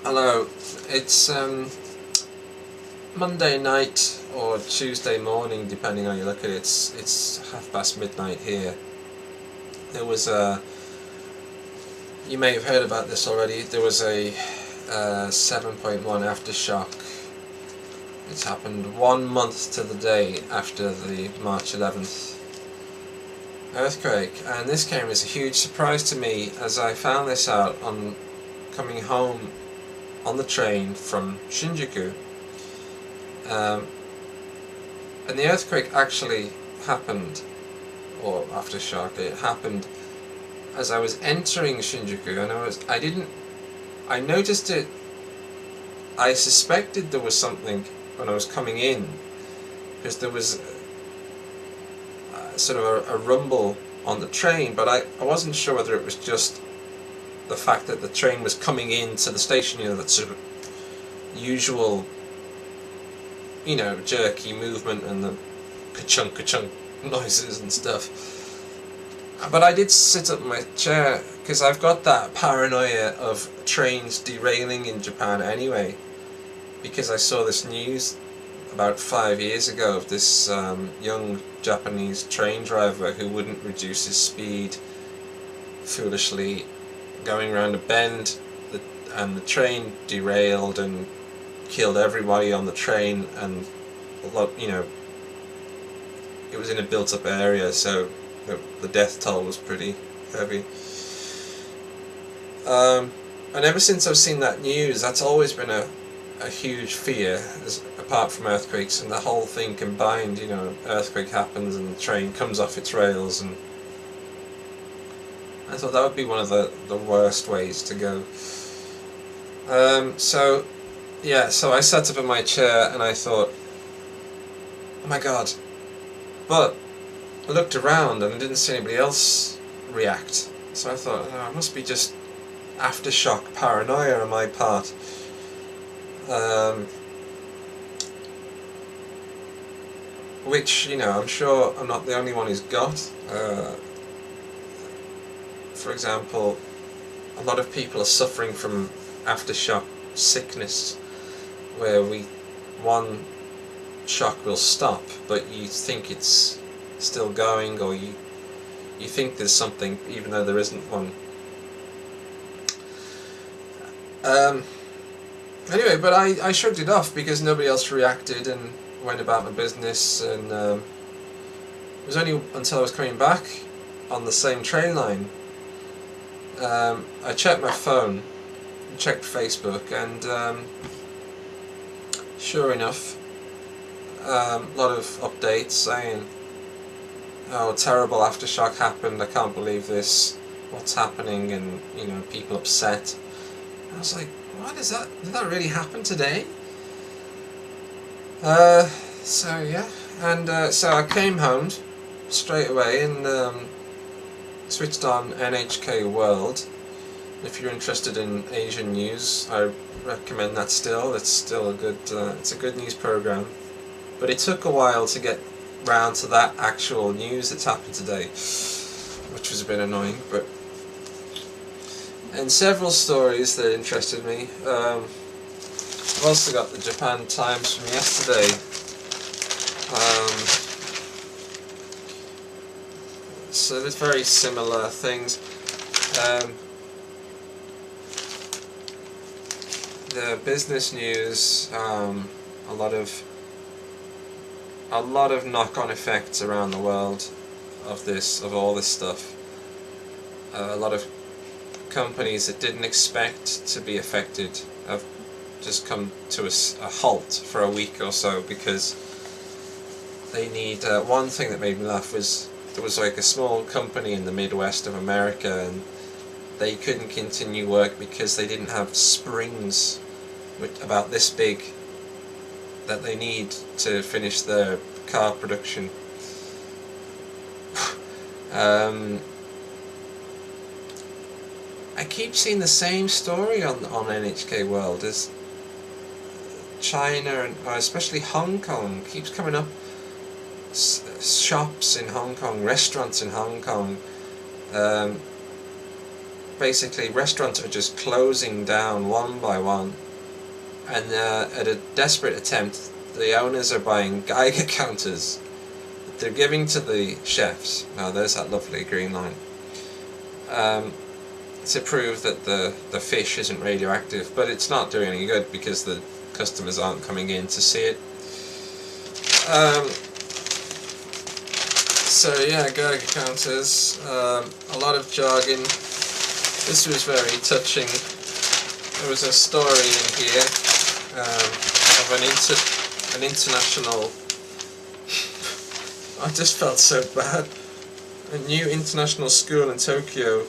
Hello, it's Monday night or Tuesday morning, depending on how you look at it. It's midnight here. There was you may have heard about this already. There was a 7.1 aftershock. It's happened 1 month to the day after the March 11th earthquake, and this came as a huge surprise to me as I found this out on coming home on the train from Shinjuku. And the earthquake actually happened, or aftershock, it happened as I was entering Shinjuku, and I noticed it, I suspected there was something when I was coming in, because there was sort of a rumble on the train, but I wasn't sure whether it was just the fact that the train was coming into the station, that sort of usual, jerky movement and the ka-chunk ka-chunk noises and stuff. But I did sit up in my chair, because I've got that paranoia of trains derailing in Japan anyway, because I saw this news about 5 years ago of this young Japanese train driver who wouldn't reduce his speed, foolishly going around a bend, and the train derailed and killed everybody on the train, and it was in a built-up area, so the death toll was pretty heavy. And ever since I've seen that news, that's always been a huge fear, apart from earthquakes, and the whole thing combined. Earthquake happens and the train comes off its rails, and I thought that would be one of the worst ways to go. So I sat up in my chair and I thought, oh my god. But I looked around and I didn't see anybody else react. So I thought, it must be just aftershock paranoia on my part. Which, I'm sure I'm not the only one who's got. For example, a lot of people are suffering from aftershock sickness, where one shock will stop, but you think it's still going, or you think there's something even though there isn't one. Anyway, but I shrugged it off because nobody else reacted and went about my business, and it was only until I was coming back on the same train line, I checked my phone, checked Facebook, and sure enough, a lot of updates saying, oh, terrible aftershock happened, I can't believe this, what's happening, and people upset. I was like, what is that? Did that really happen today? So I came home straight away and switched on NHK World. If you're interested in Asian news, I recommend that still. It's still a good news program. But it took a while to get round to that actual news that's happened today, which was a bit annoying. And several stories that interested me. I've also got the Japan Times from yesterday. So there's very similar things. The business news, a lot of knock-on effects around the world of all this stuff. A lot of companies that didn't expect to be affected have just come to a halt for a week or so, because they need, one thing that made me laugh was there was like a small company in the Midwest of America, and they couldn't continue work because they didn't have springs about this big that they need to finish their car production. I keep seeing the same story on NHK World. As China, and especially Hong Kong, keeps coming up. Shops in Hong Kong, restaurants in Hong Kong, basically restaurants are just closing down one by one, and at a desperate attempt, the owners are buying Geiger counters that they're giving to the chefs. Now there's that lovely green line. To prove that the fish isn't radioactive, but it's not doing any good because the customers aren't coming in to see it. So yeah, Geiger counters, a lot of jargon. This was very touching. There was a story in here of an international. I just felt so bad. A new international school in Tokyo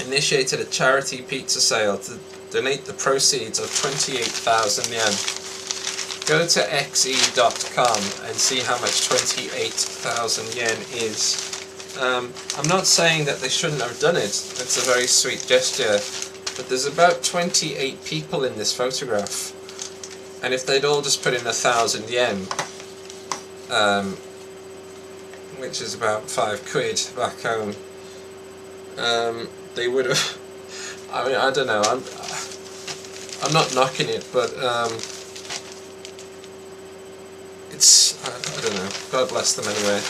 initiated a charity pizza sale to donate the proceeds of 28,000 yen. Go to xe.com and see how much 28,000 yen is. I'm not saying that they shouldn't have done it. It's a very sweet gesture, but there's about 28 people in this photograph, and if they'd all just put in 1,000 yen, which is about £5 back home, they would have. I mean, I don't know. I'm not knocking it, but it's. I don't know. God bless them anyway.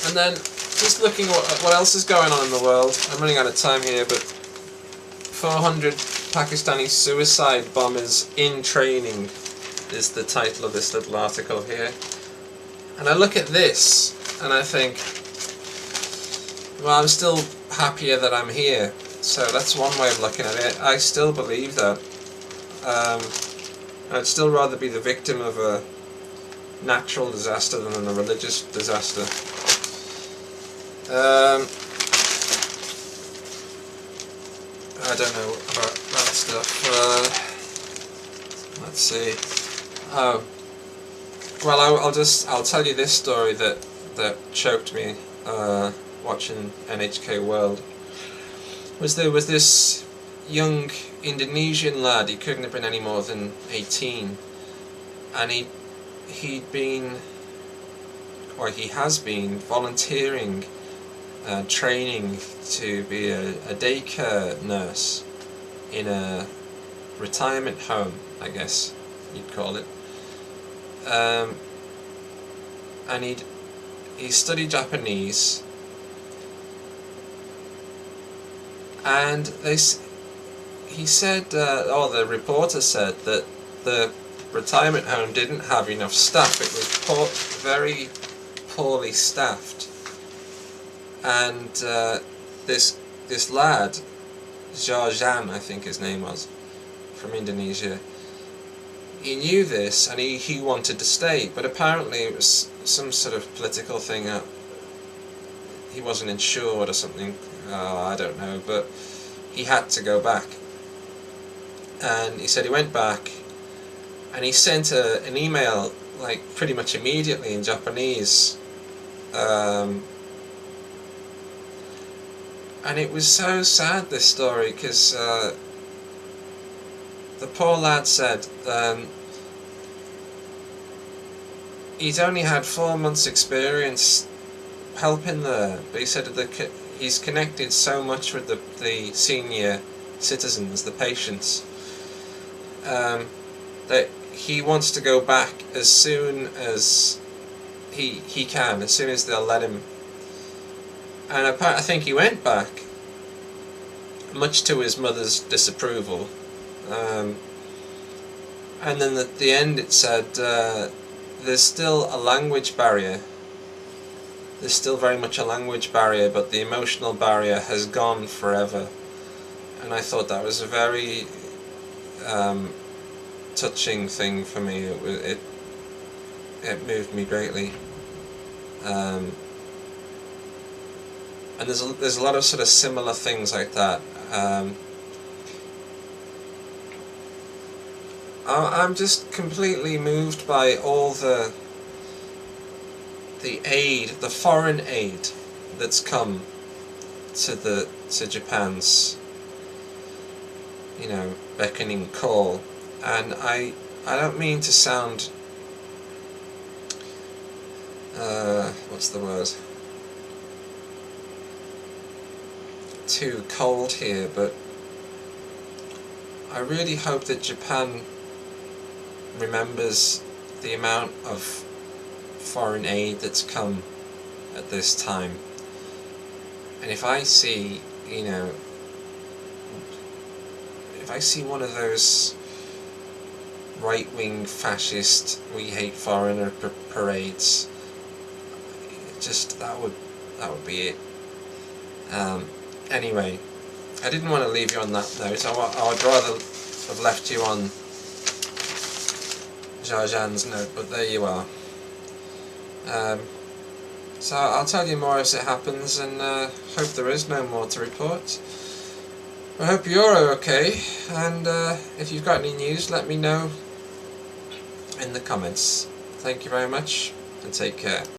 And then just looking at what else is going on in the world. I'm running out of time here, but 400 Pakistani suicide bombers in training is the title of this little article here. And I look at this and I think, well, I'm still happier that I'm here. So that's one way of looking at it. I still believe that. I'd still rather be the victim of a natural disaster than a religious disaster. I don't know about that stuff. Let's see. Oh, well, I'll tell you this story that choked me watching NHK World. There was this young Indonesian lad. He couldn't have been any more than 18, and he has been volunteering, training to be a daycare nurse in a retirement home, I guess you'd call it. And he studied Japanese, and he said, the reporter said that the retirement home didn't have enough staff. It was very poorly staffed, and this lad, Jarjan, I think his name was, from Indonesia, he knew this and he wanted to stay, but apparently it was some sort of political thing. He wasn't insured or something. I don't know, but he had to go back. And he said he went back, and he sent an email like pretty much immediately in Japanese, and it was so sad, this story, because the poor lad said he's only had 4 months experience helping there, but he said that he's connected so much with the senior citizens, the patients, that he wants to go back as soon as he can, as soon as they'll let him. And I think he went back, much to his mother's disapproval. And then at the end it said, there's still a language barrier. There's still very much a language barrier, but the emotional barrier has gone forever. And I thought that was a very touching thing for me. It moved me greatly. And there's a lot of sort of similar things like that. I'm just completely moved by all the aid, the foreign aid that's come to Japan's, beckoning call. And I don't mean to sound what's the word? too cold here, but I really hope that Japan remembers the amount of foreign aid that's come at this time. And if I see, if I see one of those right-wing fascist "we hate foreigner" parades, that would be it. Anyway, I didn't want to leave you on that note. I would rather have left you on Jarjan's note, but there you are. So I'll tell you more as it happens, and hope there is no more to report. I hope you're okay, and if you've got any news, let me know in the comments. Thank you very much, and take care.